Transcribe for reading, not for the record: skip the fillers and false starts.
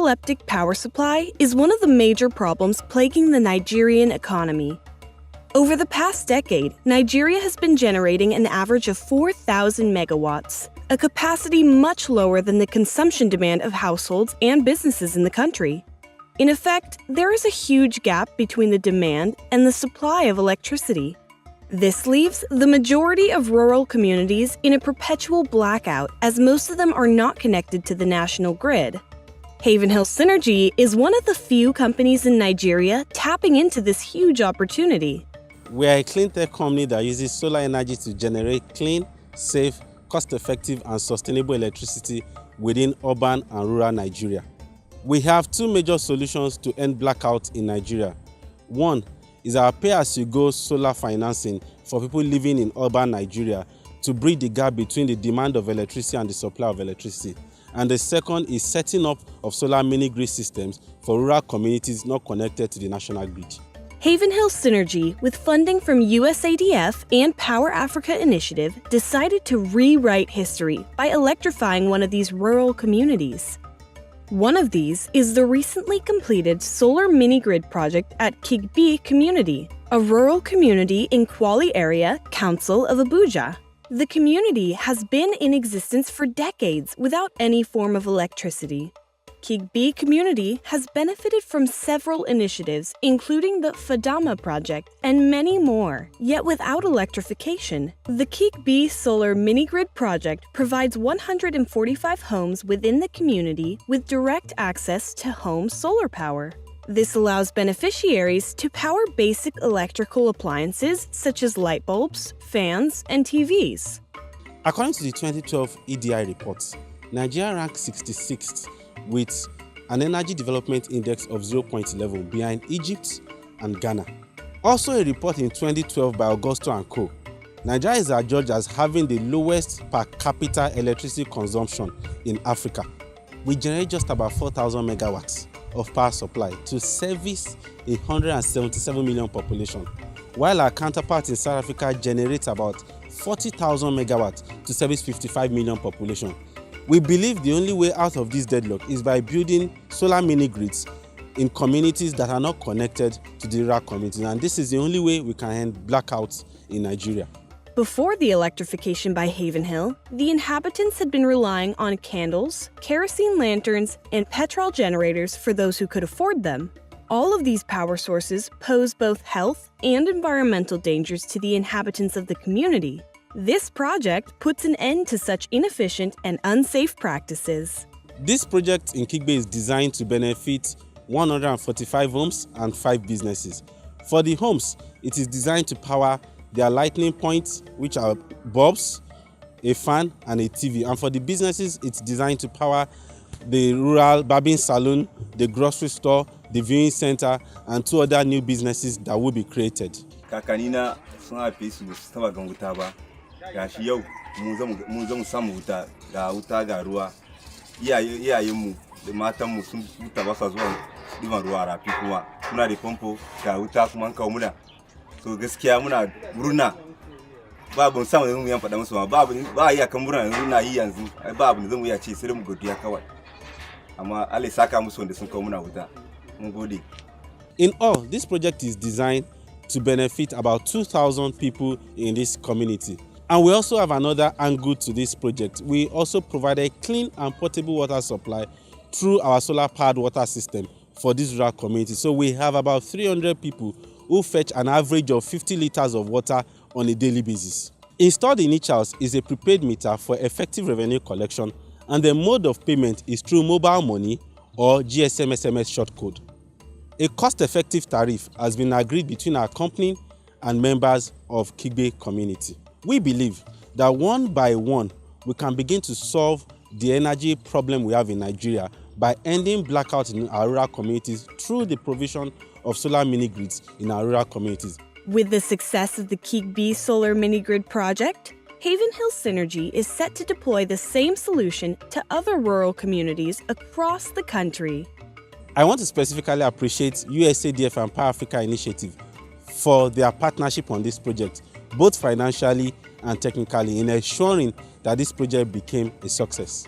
unelectric power supply is one of the major problems plaguing the Nigerian economy. Over the past decade, Nigeria has been generating an average of 4,000 megawatts, a capacity much lower than the consumption demand of households and businesses in the country. In effect, there is a huge gap between the demand and the supply of electricity. This leaves the majority of rural communities in a perpetual blackout, as most of them are not connected to the national grid. Havenhill Synergy is one of the few companies in Nigeria tapping into this huge opportunity. We are a clean tech company that uses solar energy to generate clean, safe, cost-effective and sustainable electricity within urban and rural Nigeria. We have two major solutions to end blackout in Nigeria. One is our pay-as-you-go solar financing for people living in urban Nigeria to bridge the gap between the demand of electricity and the supply of electricity. And the second is setting up of solar mini-grid systems for rural communities not connected to the national grid. Havenhill Synergy, with funding from USADF and Power Africa Initiative, decided to rewrite history by electrifying one of these rural communities. One of these is the recently completed solar mini-grid project at Kigbe community, a rural community in Kwali area, Council of Abuja. The community has been in existence for decades without any form of electricity. Kigbe community has benefited from several initiatives, including the Fadama project and many more. Yet without electrification, the Kigbe solar mini-grid project provides 145 homes within the community with direct access to home solar power. This allows beneficiaries to power basic electrical appliances such as light bulbs, fans, and TVs. According to the 2012 EDI report, Nigeria ranked 66th with an Energy Development Index of 0.11 behind Egypt and Ghana. Also a report in 2012 by Augusto and Co. Nigeria is adjudged as having the lowest per capita electricity consumption in Africa. We generate just about 4,000 megawatts of power supply to service a 177 million population, while our counterpart in South Africa generates about 40,000 megawatts to service 55 million population. We believe the only way out of this deadlock is by building solar mini-grids in communities that are not connected to the rural communities, and this is the only way we can end blackouts in Nigeria. Before the electrification by Havenhill, the inhabitants had been relying on candles, kerosene lanterns, and petrol generators for those who could afford them. All of these power sources pose both health and environmental dangers to the inhabitants of the community. This project puts an end to such inefficient and unsafe practices. This project in Kigbe is designed to benefit 145 homes and 5 businesses. For the homes, it is designed to power their lighting points, which are bulbs, a fan, and a TV. And for the businesses, it's designed to power the rural barbing salon, the grocery store, the viewing center, and 2 other new businesses that will be created. Kakanina sun haife su taba gan wuta ba. Gashi yau mun zo mu samu wuta ga ruwa. Iyayenmu da matanmu sun huta ba sa zuwa ɗiban ruwa rafi kuma muna da famfo ga wuta kuma an kawo muna. So gaskiya muna murna. Babu samu da mu yan faɗa musu ba iya kan murna yanzu na yi yanzu. Ai babu da zamu iya ce sai mu godiya kawai. Amma Allah ya saka musu wanda sun kawo muna wuta. Mun gode. In all, this project is designed to benefit about 2,000 people in this community. And we also have another angle to this project. We also provided clean and portable water supply through our solar-powered water system for this rural community. So we have about 300 people who fetch an average of 50 liters of water on a daily basis. Installed in each house is a prepaid meter for effective revenue collection, and the mode of payment is through mobile money or GSM SMS shortcode. A cost-effective tariff has been agreed between our company and members of Kigbe community. We believe that one by one, we can begin to solve the energy problem we have in Nigeria by ending blackouts in our rural communities through the provision of solar mini-grids in our rural communities. With the success of the Kigbe solar mini-grid project, Havenhill Synergy is set to deploy the same solution to other rural communities across the country. I want to specifically appreciate USADF and Power Africa Initiative for their partnership on this project, both financially and technically, in ensuring that this project became a success.